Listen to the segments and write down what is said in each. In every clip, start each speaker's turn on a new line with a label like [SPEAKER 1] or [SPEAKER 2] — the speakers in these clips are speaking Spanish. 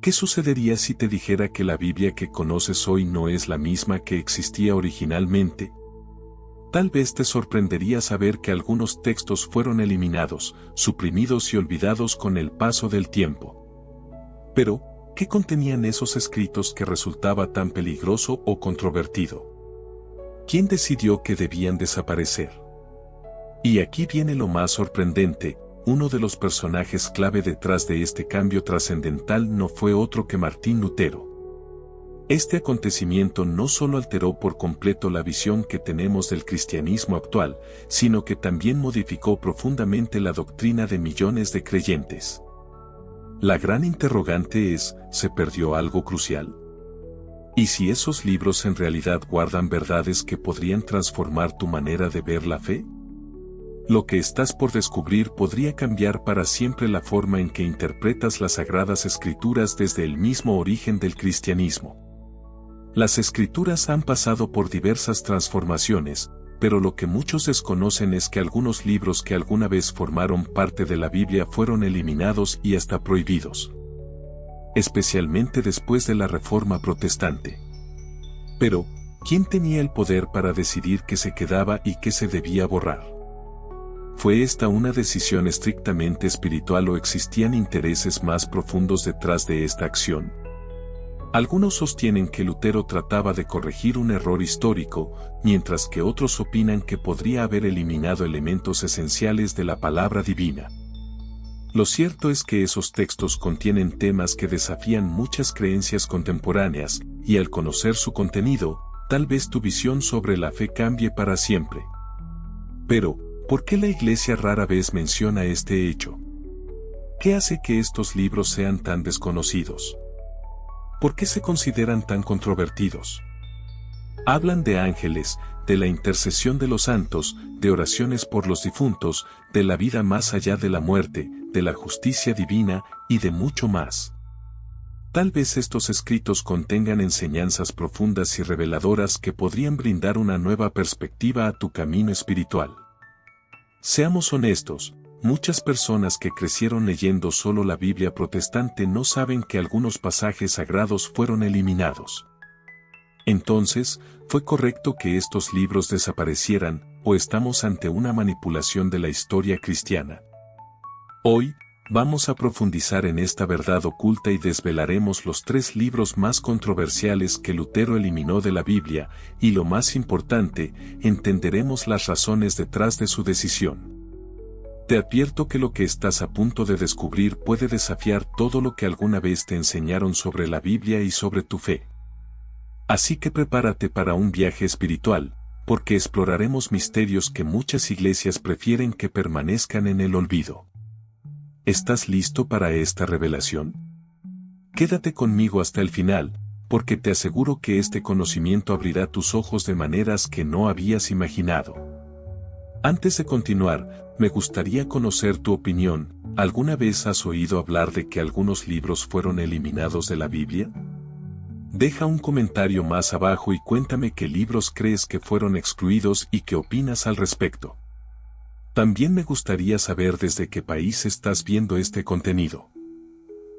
[SPEAKER 1] ¿Qué sucedería si te dijera que la Biblia que conoces hoy no es la misma que existía originalmente? Tal vez te sorprendería saber que algunos textos fueron eliminados, suprimidos y olvidados con el paso del tiempo. Pero, ¿qué contenían esos escritos que resultaba tan peligroso o controvertido? ¿Quién decidió que debían desaparecer? Y aquí viene lo más sorprendente. Uno de los personajes clave detrás de este cambio trascendental no fue otro que Martín Lutero. Este acontecimiento no solo alteró por completo la visión que tenemos del cristianismo actual, sino que también modificó profundamente la doctrina de millones de creyentes. La gran interrogante es, ¿se perdió algo crucial? ¿Y si esos libros en realidad guardan verdades que podrían transformar tu manera de ver la fe? Lo que estás por descubrir podría cambiar para siempre la forma en que interpretas las Sagradas Escrituras desde el mismo origen del cristianismo. Las Escrituras han pasado por diversas transformaciones, pero lo que muchos desconocen es que algunos libros que alguna vez formaron parte de la Biblia fueron eliminados y hasta prohibidos. Especialmente después de la Reforma Protestante. Pero, ¿quién tenía el poder para decidir qué se quedaba y qué se debía borrar? ¿Fue esta una decisión estrictamente espiritual o existían intereses más profundos detrás de esta acción? Algunos sostienen que Lutero trataba de corregir un error histórico, mientras que otros opinan que podría haber eliminado elementos esenciales de la palabra divina. Lo cierto es que esos textos contienen temas que desafían muchas creencias contemporáneas, y al conocer su contenido, tal vez tu visión sobre la fe cambie para siempre. Pero, ¿por qué la Iglesia rara vez menciona este hecho? ¿Qué hace que estos libros sean tan desconocidos? ¿Por qué se consideran tan controvertidos? Hablan de ángeles, de la intercesión de los santos, de oraciones por los difuntos, de la vida más allá de la muerte, de la justicia divina, y de mucho más. Tal vez estos escritos contengan enseñanzas profundas y reveladoras que podrían brindar una nueva perspectiva a tu camino espiritual. Seamos honestos, muchas personas que crecieron leyendo solo la Biblia protestante no saben que algunos pasajes sagrados fueron eliminados. Entonces, ¿fue correcto que estos libros desaparecieran, o estamos ante una manipulación de la historia cristiana? Hoy, vamos a profundizar en esta verdad oculta y desvelaremos los 3 libros más controversiales que Lutero eliminó de la Biblia, y lo más importante, entenderemos las razones detrás de su decisión. Te advierto que lo que estás a punto de descubrir puede desafiar todo lo que alguna vez te enseñaron sobre la Biblia y sobre tu fe. Así que prepárate para un viaje espiritual, porque exploraremos misterios que muchas iglesias prefieren que permanezcan en el olvido. ¿Estás listo para esta revelación? Quédate conmigo hasta el final, porque te aseguro que este conocimiento abrirá tus ojos de maneras que no habías imaginado. Antes de continuar, me gustaría conocer tu opinión. ¿Alguna vez has oído hablar de que algunos libros fueron eliminados de la Biblia? Deja un comentario más abajo y cuéntame qué libros crees que fueron excluidos y qué opinas al respecto. También me gustaría saber desde qué país estás viendo este contenido.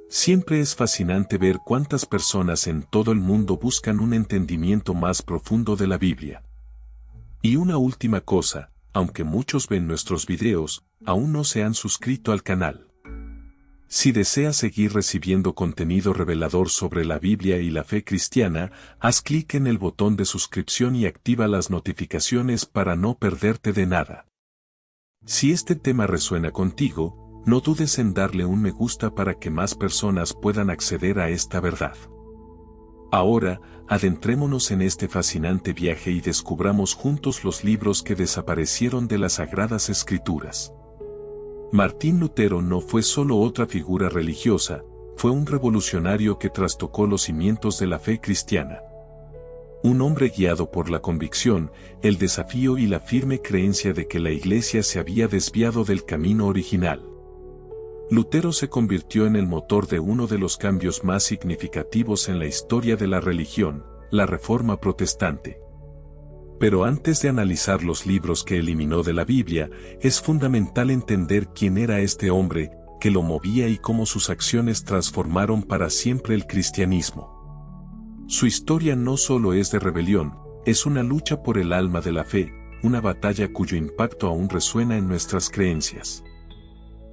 [SPEAKER 1] Siempre es fascinante ver cuántas personas en todo el mundo buscan un entendimiento más profundo de la Biblia. Y una última cosa, aunque muchos ven nuestros videos, aún no se han suscrito al canal. Si deseas seguir recibiendo contenido revelador sobre la Biblia y la fe cristiana, haz clic en el botón de suscripción y activa las notificaciones para no perderte de nada. Si este tema resuena contigo, no dudes en darle un me gusta para que más personas puedan acceder a esta verdad. Ahora, adentrémonos en este fascinante viaje y descubramos juntos los libros que desaparecieron de las Sagradas Escrituras. Martín Lutero no fue solo otra figura religiosa, fue un revolucionario que trastocó los cimientos de la fe cristiana. Un hombre guiado por la convicción, el desafío y la firme creencia de que la Iglesia se había desviado del camino original. Lutero se convirtió en el motor de uno de los cambios más significativos en la historia de la religión, la Reforma Protestante. Pero antes de analizar los libros que eliminó de la Biblia, es fundamental entender quién era este hombre, que lo movía y cómo sus acciones transformaron para siempre el cristianismo. Su historia no solo es de rebelión, es una lucha por el alma de la fe, una batalla cuyo impacto aún resuena en nuestras creencias.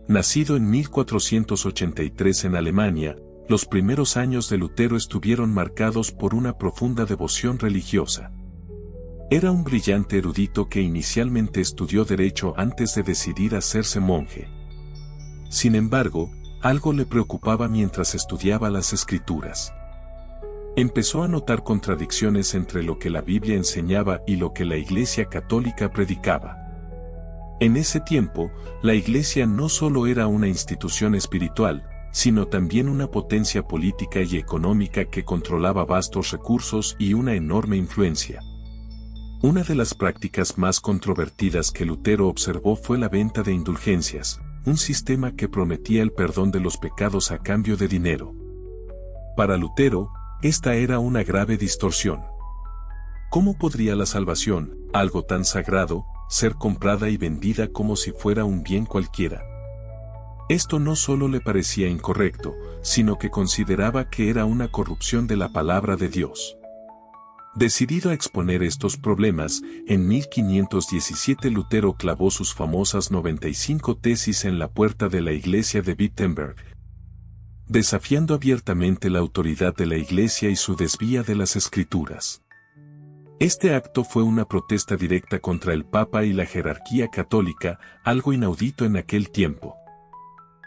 [SPEAKER 1] Nacido en 1483 en Alemania, los primeros años de Lutero estuvieron marcados por una profunda devoción religiosa. Era un brillante erudito que inicialmente estudió derecho antes de decidir hacerse monje. Sin embargo, algo le preocupaba mientras estudiaba las Escrituras. Empezó a notar contradicciones entre lo que la Biblia enseñaba y lo que la Iglesia Católica predicaba. En ese tiempo, la Iglesia no solo era una institución espiritual, sino también una potencia política y económica que controlaba vastos recursos y una enorme influencia. Una de las prácticas más controvertidas que Lutero observó fue la venta de indulgencias, un sistema que prometía el perdón de los pecados a cambio de dinero. Para Lutero, esta era una grave distorsión. ¿Cómo podría la salvación, algo tan sagrado, ser comprada y vendida como si fuera un bien cualquiera? Esto no solo le parecía incorrecto, sino que consideraba que era una corrupción de la palabra de Dios. Decidido a exponer estos problemas, en 1517 Lutero clavó sus famosas 95 tesis en la puerta de la iglesia de Wittenberg, desafiando abiertamente la autoridad de la iglesia y su desvía de las Escrituras. Este acto fue una protesta directa contra el Papa y la jerarquía católica, algo inaudito en aquel tiempo.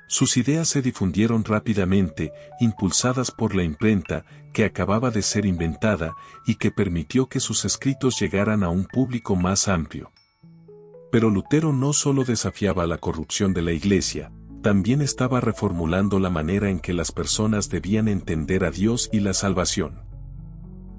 [SPEAKER 1] Sus ideas se difundieron rápidamente, impulsadas por la imprenta, que acababa de ser inventada, y que permitió que sus escritos llegaran a un público más amplio. Pero Lutero no solo desafiaba la corrupción de la Iglesia, también estaba reformulando la manera en que las personas debían entender a Dios y la salvación.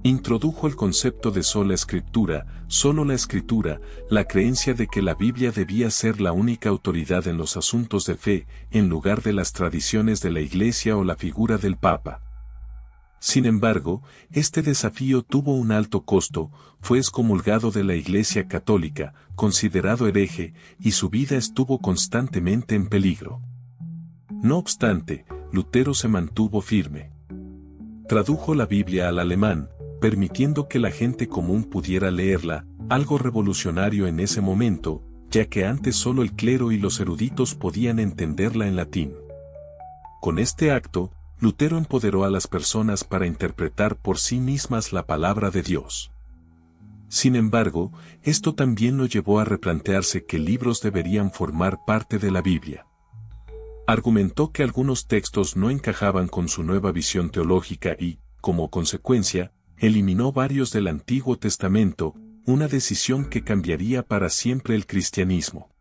[SPEAKER 1] Introdujo el concepto de sola escritura, solo la escritura, la creencia de que la Biblia debía ser la única autoridad en los asuntos de fe, en lugar de las tradiciones de la Iglesia o la figura del Papa. Sin embargo, este desafío tuvo un alto costo, fue excomulgado de la Iglesia Católica, considerado hereje, y su vida estuvo constantemente en peligro. No obstante, Lutero se mantuvo firme. Tradujo la Biblia al alemán, permitiendo que la gente común pudiera leerla, algo revolucionario en ese momento, ya que antes solo el clero y los eruditos podían entenderla en latín. Con este acto, Lutero empoderó a las personas para interpretar por sí mismas la palabra de Dios. Sin embargo, esto también lo llevó a replantearse qué libros deberían formar parte de la Biblia. Argumentó que algunos textos no encajaban con su nueva visión teológica y, como consecuencia, eliminó varios del Antiguo Testamento, una decisión que cambiaría para siempre el cristianismo.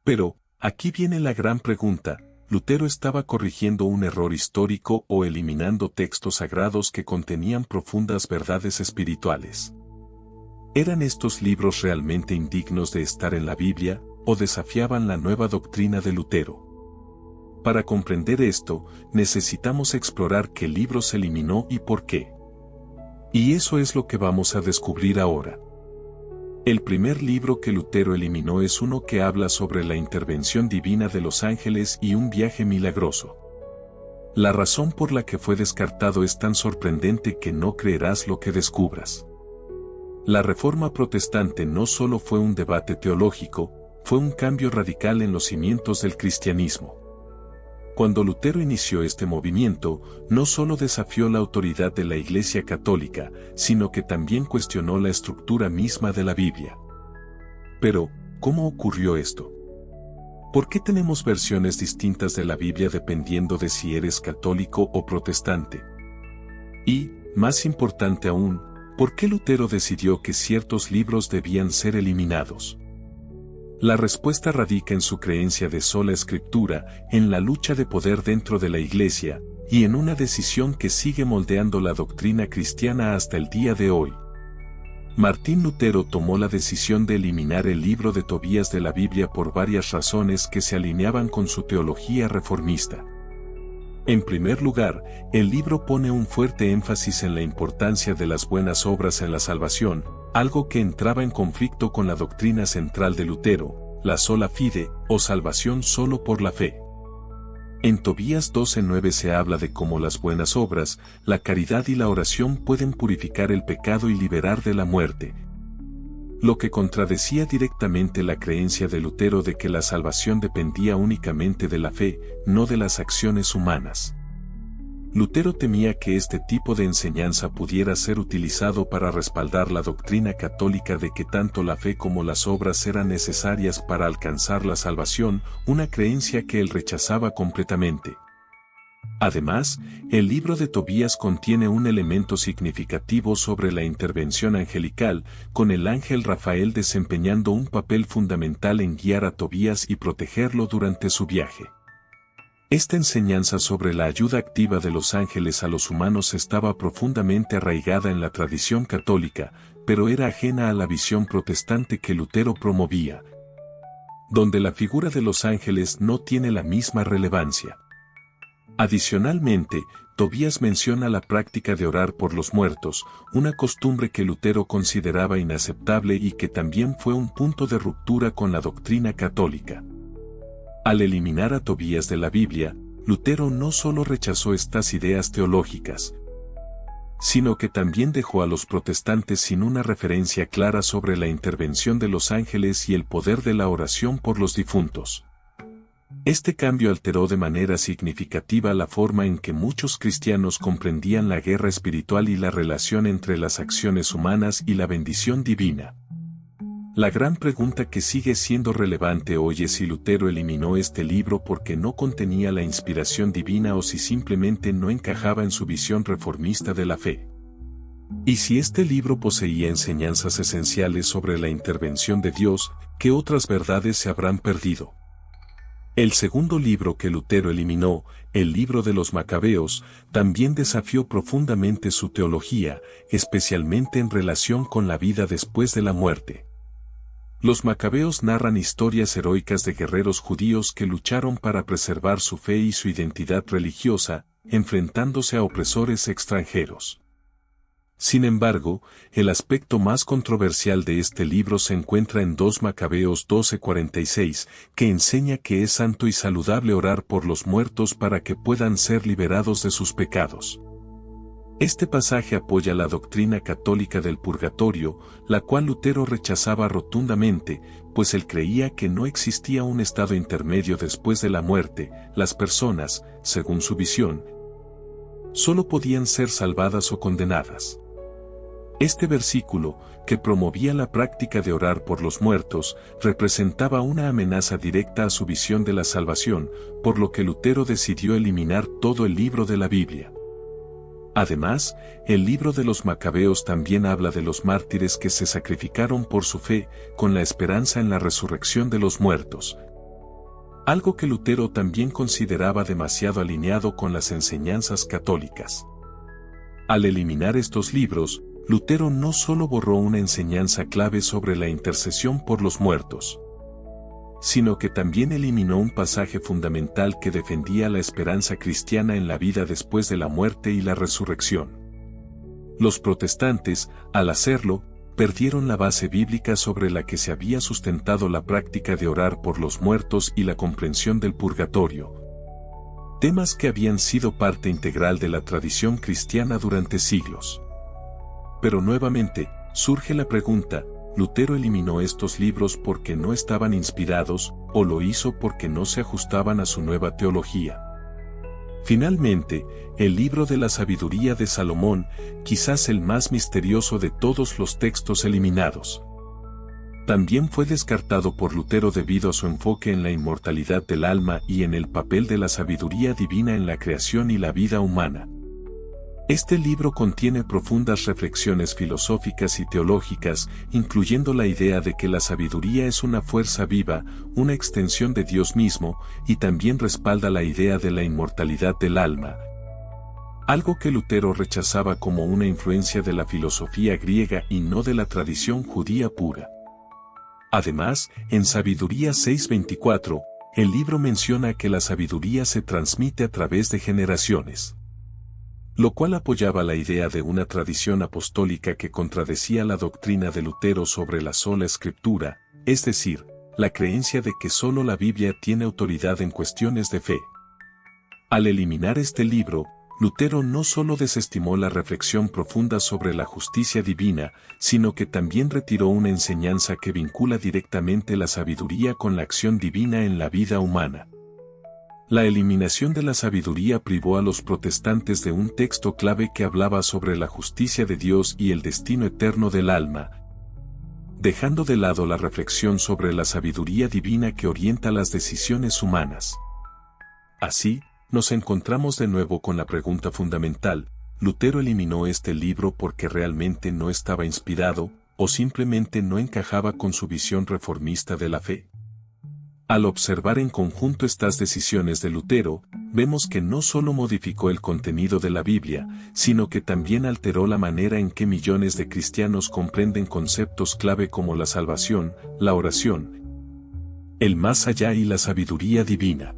[SPEAKER 1] Pero, aquí viene la gran pregunta, ¿Lutero estaba corrigiendo un error histórico o eliminando textos sagrados que contenían profundas verdades espirituales? ¿Eran estos libros realmente indignos de estar en la Biblia, o desafiaban la nueva doctrina de Lutero? Para comprender esto, necesitamos explorar qué libros eliminó y por qué. Y eso es lo que vamos a descubrir ahora. El primer libro que Lutero eliminó es uno que habla sobre la intervención divina de los ángeles y un viaje milagroso. La razón por la que fue descartado es tan sorprendente que no creerás lo que descubras. La Reforma Protestante no solo fue un debate teológico, fue un cambio radical en los cimientos del cristianismo. Cuando Lutero inició este movimiento, no solo desafió la autoridad de la Iglesia Católica, sino que también cuestionó la estructura misma de la Biblia. Pero, ¿cómo ocurrió esto? ¿Por qué tenemos versiones distintas de la Biblia dependiendo de si eres católico o protestante? Y, más importante aún, ¿por qué Lutero decidió que ciertos libros debían ser eliminados? La respuesta radica en su creencia de sola escritura, en la lucha de poder dentro de la Iglesia, y en una decisión que sigue moldeando la doctrina cristiana hasta el día de hoy. Martín Lutero tomó la decisión de eliminar el libro de Tobías de la Biblia por varias razones que se alineaban con su teología reformista. En primer lugar, el libro pone un fuerte énfasis en la importancia de las buenas obras en la salvación, algo que entraba en conflicto con la doctrina central de Lutero, la sola fide, o salvación solo por la fe. En Tobías 12:9 se habla de cómo las buenas obras, la caridad y la oración pueden purificar el pecado y liberar de la muerte, lo que contradecía directamente la creencia de Lutero de que la salvación dependía únicamente de la fe, no de las acciones humanas. Lutero temía que este tipo de enseñanza pudiera ser utilizado para respaldar la doctrina católica de que tanto la fe como las obras eran necesarias para alcanzar la salvación, una creencia que él rechazaba completamente. Además, el libro de Tobías contiene un elemento significativo sobre la intervención angelical, con el ángel Rafael desempeñando un papel fundamental en guiar a Tobías y protegerlo durante su viaje. Esta enseñanza sobre la ayuda activa de los ángeles a los humanos estaba profundamente arraigada en la tradición católica, pero era ajena a la visión protestante que Lutero promovía, donde la figura de los ángeles no tiene la misma relevancia. Adicionalmente, Tobías menciona la práctica de orar por los muertos, una costumbre que Lutero consideraba inaceptable y que también fue un punto de ruptura con la doctrina católica. Al eliminar a Tobías de la Biblia, Lutero no solo rechazó estas ideas teológicas, sino que también dejó a los protestantes sin una referencia clara sobre la intervención de los ángeles y el poder de la oración por los difuntos. Este cambio alteró de manera significativa la forma en que muchos cristianos comprendían la guerra espiritual y la relación entre las acciones humanas y la bendición divina. La gran pregunta que sigue siendo relevante hoy es si Lutero eliminó este libro porque no contenía la inspiración divina o si simplemente no encajaba en su visión reformista de la fe. Y si este libro poseía enseñanzas esenciales sobre la intervención de Dios, ¿qué otras verdades se habrán perdido? El segundo libro que Lutero eliminó, el libro de los Macabeos, también desafió profundamente su teología, especialmente en relación con la vida después de la muerte. Los Macabeos narran historias heroicas de guerreros judíos que lucharon para preservar su fe y su identidad religiosa, enfrentándose a opresores extranjeros. Sin embargo, el aspecto más controversial de este libro se encuentra en 2 Macabeos 12:46, que enseña que es santo y saludable orar por los muertos para que puedan ser liberados de sus pecados. Este pasaje apoya la doctrina católica del purgatorio, la cual Lutero rechazaba rotundamente, pues él creía que no existía un estado intermedio después de la muerte. Las personas, según su visión, solo podían ser salvadas o condenadas. Este versículo, que promovía la práctica de orar por los muertos, representaba una amenaza directa a su visión de la salvación, por lo que Lutero decidió eliminar todo el libro de la Biblia. Además, el libro de los Macabeos también habla de los mártires que se sacrificaron por su fe, con la esperanza en la resurrección de los muertos. Algo que Lutero también consideraba demasiado alineado con las enseñanzas católicas. Al eliminar estos libros, Lutero no solo borró una enseñanza clave sobre la intercesión por los muertos, sino que también eliminó un pasaje fundamental que defendía la esperanza cristiana en la vida después de la muerte y la resurrección. Los protestantes, al hacerlo, perdieron la base bíblica sobre la que se había sustentado la práctica de orar por los muertos y la comprensión del purgatorio, temas que habían sido parte integral de la tradición cristiana durante siglos. Pero nuevamente, surge la pregunta: ¿Lutero eliminó estos libros porque no estaban inspirados, o lo hizo porque no se ajustaban a su nueva teología? Finalmente, el libro de la sabiduría de Salomón, quizás el más misterioso de todos los textos eliminados, también fue descartado por Lutero debido a su enfoque en la inmortalidad del alma y en el papel de la sabiduría divina en la creación y la vida humana. Este libro contiene profundas reflexiones filosóficas y teológicas, incluyendo la idea de que la sabiduría es una fuerza viva, una extensión de Dios mismo, y también respalda la idea de la inmortalidad del alma, algo que Lutero rechazaba como una influencia de la filosofía griega y no de la tradición judía pura. Además, en Sabiduría 6:24, el libro menciona que la sabiduría se transmite a través de generaciones, lo cual apoyaba la idea de una tradición apostólica que contradecía la doctrina de Lutero sobre la sola escritura, es decir, la creencia de que solo la Biblia tiene autoridad en cuestiones de fe. Al eliminar este libro, Lutero no solo desestimó la reflexión profunda sobre la justicia divina, sino que también retiró una enseñanza que vincula directamente la sabiduría con la acción divina en la vida humana. La eliminación de la sabiduría privó a los protestantes de un texto clave que hablaba sobre la justicia de Dios y el destino eterno del alma, dejando de lado la reflexión sobre la sabiduría divina que orienta las decisiones humanas. Así, nos encontramos de nuevo con la pregunta fundamental: ¿Lutero eliminó este libro porque realmente no estaba inspirado, o simplemente no encajaba con su visión reformista de la fe? Al observar en conjunto estas decisiones de Lutero, vemos que no solo modificó el contenido de la Biblia, sino que también alteró la manera en que millones de cristianos comprenden conceptos clave como la salvación, la oración, el más allá y la sabiduría divina.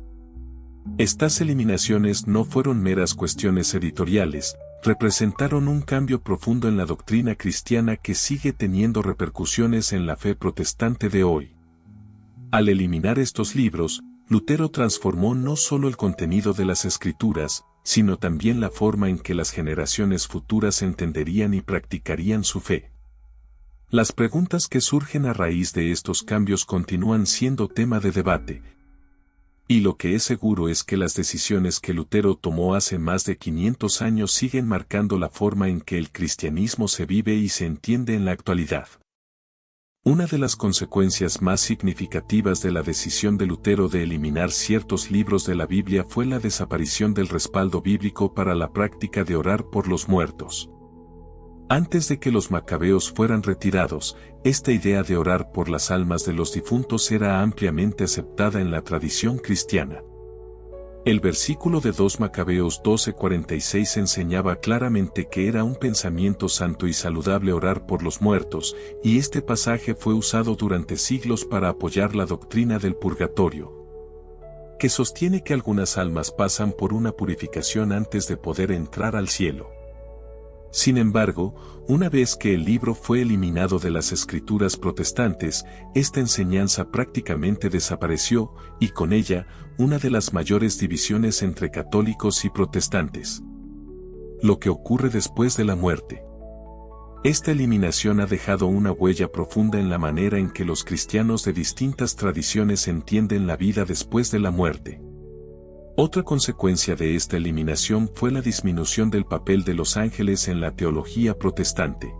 [SPEAKER 1] Estas eliminaciones no fueron meras cuestiones editoriales, representaron un cambio profundo en la doctrina cristiana que sigue teniendo repercusiones en la fe protestante de hoy. Al eliminar estos libros, Lutero transformó no solo el contenido de las Escrituras, sino también la forma en que las generaciones futuras entenderían y practicarían su fe. Las preguntas que surgen a raíz de estos cambios continúan siendo tema de debate. Y lo que es seguro es que las decisiones que Lutero tomó hace más de 500 años siguen marcando la forma en que el cristianismo se vive y se entiende en la actualidad. Una de las consecuencias más significativas de la decisión de Lutero de eliminar ciertos libros de la Biblia fue la desaparición del respaldo bíblico para la práctica de orar por los muertos. Antes de que los macabeos fueran retirados, esta idea de orar por las almas de los difuntos era ampliamente aceptada en la tradición cristiana. El versículo de 2 Macabeos 12:46 enseñaba claramente que era un pensamiento santo y saludable orar por los muertos, y este pasaje fue usado durante siglos para apoyar la doctrina del purgatorio, que sostiene que algunas almas pasan por una purificación antes de poder entrar al cielo. Sin embargo, una vez que el libro fue eliminado de las escrituras protestantes, esta enseñanza prácticamente desapareció, y con ella, una de las mayores divisiones entre católicos y protestantes. Lo que ocurre después de la muerte. Esta eliminación ha dejado una huella profunda en la manera en que los cristianos de distintas tradiciones entienden la vida después de la muerte. Otra consecuencia de esta eliminación fue la disminución del papel de los ángeles en la teología protestante.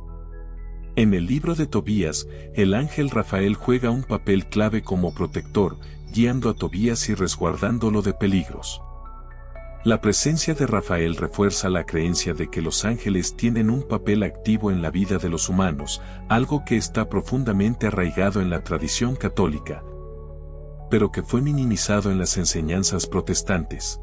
[SPEAKER 1] En el libro de Tobías, el ángel Rafael juega un papel clave como protector, guiando a Tobías y resguardándolo de peligros. La presencia de Rafael refuerza la creencia de que los ángeles tienen un papel activo en la vida de los humanos, algo que está profundamente arraigado en la tradición católica, pero que fue minimizado en las enseñanzas protestantes.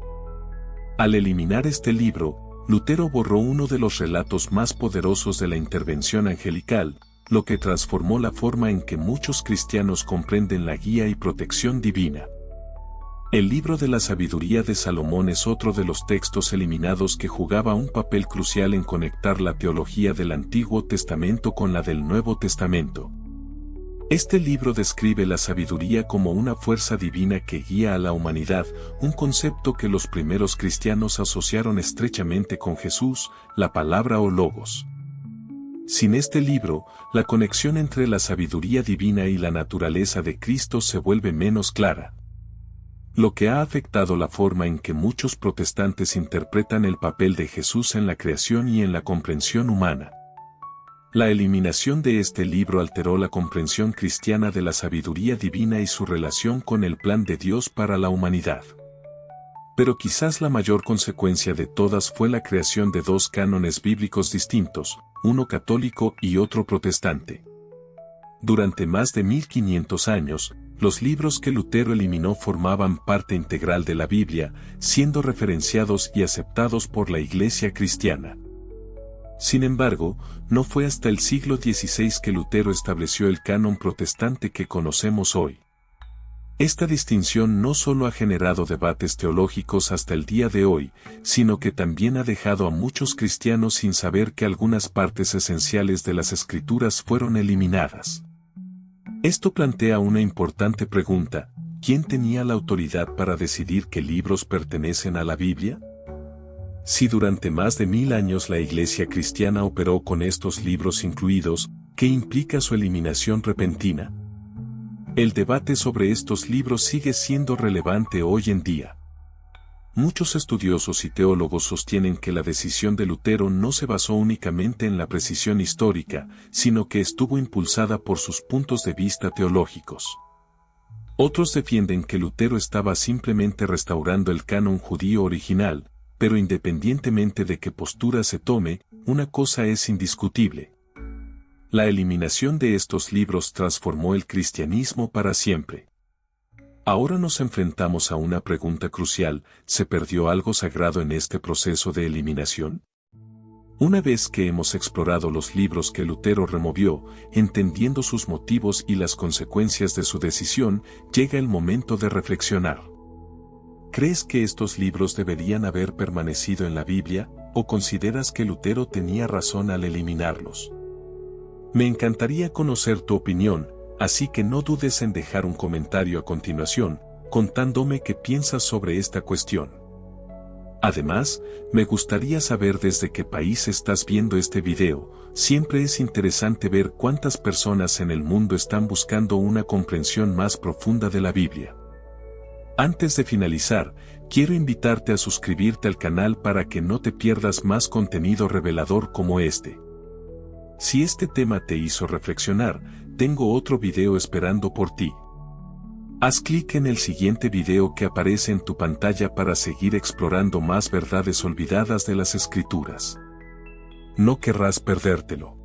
[SPEAKER 1] Al eliminar este libro, Lutero borró uno de los relatos más poderosos de la intervención angelical, lo que transformó la forma en que muchos cristianos comprenden la guía y protección divina. El libro de la sabiduría de Salomón es otro de los textos eliminados que jugaba un papel crucial en conectar la teología del Antiguo Testamento con la del Nuevo Testamento. Este libro describe la sabiduría como una fuerza divina que guía a la humanidad, un concepto que los primeros cristianos asociaron estrechamente con Jesús, la palabra o logos. Sin este libro, la conexión entre la sabiduría divina y la naturaleza de Cristo se vuelve menos clara, lo que ha afectado la forma en que muchos protestantes interpretan el papel de Jesús en la creación y en la comprensión humana. La eliminación de este libro alteró la comprensión cristiana de la sabiduría divina y su relación con el plan de Dios para la humanidad. Pero quizás la mayor consecuencia de todas fue la creación de dos cánones bíblicos distintos, uno católico y otro protestante. Durante más de 1500 años, los libros que Lutero eliminó formaban parte integral de la Biblia, siendo referenciados y aceptados por la Iglesia cristiana. Sin embargo, no fue hasta el siglo XVI que Lutero estableció el canon protestante que conocemos hoy. Esta distinción no solo ha generado debates teológicos hasta el día de hoy, sino que también ha dejado a muchos cristianos sin saber que algunas partes esenciales de las Escrituras fueron eliminadas. Esto plantea una importante pregunta: ¿quién tenía la autoridad para decidir qué libros pertenecen a la Biblia? Si durante más de 1000 años la Iglesia cristiana operó con estos libros incluidos, ¿qué implica su eliminación repentina? El debate sobre estos libros sigue siendo relevante hoy en día. Muchos estudiosos y teólogos sostienen que la decisión de Lutero no se basó únicamente en la precisión histórica, sino que estuvo impulsada por sus puntos de vista teológicos. Otros defienden que Lutero estaba simplemente restaurando el canon judío original, pero independientemente de qué postura se tome, una cosa es indiscutible. La eliminación de estos libros transformó el cristianismo para siempre. Ahora nos enfrentamos a una pregunta crucial: ¿se perdió algo sagrado en este proceso de eliminación? Una vez que hemos explorado los libros que Lutero removió, entendiendo sus motivos y las consecuencias de su decisión, llega el momento de reflexionar. ¿Crees que estos libros deberían haber permanecido en la Biblia, o consideras que Lutero tenía razón al eliminarlos? Me encantaría conocer tu opinión, así que no dudes en dejar un comentario a continuación, contándome qué piensas sobre esta cuestión. Además, me gustaría saber desde qué país estás viendo este video. Siempre es interesante ver cuántas personas en el mundo están buscando una comprensión más profunda de la Biblia. Antes de finalizar, quiero invitarte a suscribirte al canal para que no te pierdas más contenido revelador como este. Si este tema te hizo reflexionar, tengo otro video esperando por ti. Haz clic en el siguiente video que aparece en tu pantalla para seguir explorando más verdades olvidadas de las Escrituras. No querrás perdértelo.